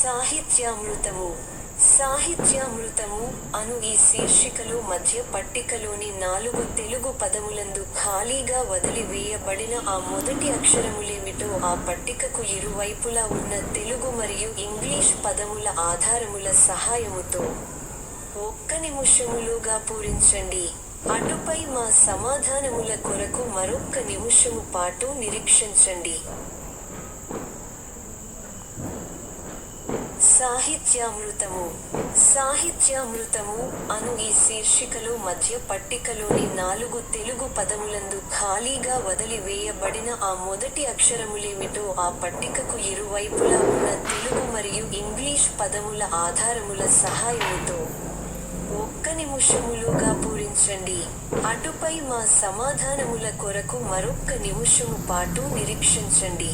సాహిత్యామృతము. సాహిత్యామృతము అను ఈ శీర్షికలో మధ్య పట్టికలోని 4 తెలుగు పదములందు ఖాళీగా వదిలి వేయబడిన ఆ మొదటి అక్షరములేమిటో ఆ పట్టికకు ఇరువైపులా ఉన్న తెలుగు మరియు ఇంగ్లీష్ పదముల ఆధారముల సహాయముతో 1 నిమిషములోగా పూరించండి. అటుపై మా సమాధానముల కొరకు మరొక్క నిమిషము పాటు నిరీక్షించండి. సాహిత్యామృతము. సాహిత్యామృతము అను ఈ శీర్షికలో మధ్య పట్టికలోని 4 తెలుగు పదములందు ఖాళీగా వదిలి వేయబడిన ఆ మొదటి అక్షరములేమిటో ఆ పట్టికకు ఇరువైపులా ఉన్న తెలుగు మరియు ఇంగ్లీష్ పదముల ఆధారముల సహాయముతో 1 నిమిషములోగా పూరించండి. అటుపై మా సమాధానముల కొరకు మరొక్క నిమిషము పాటు నిరీక్షించండి.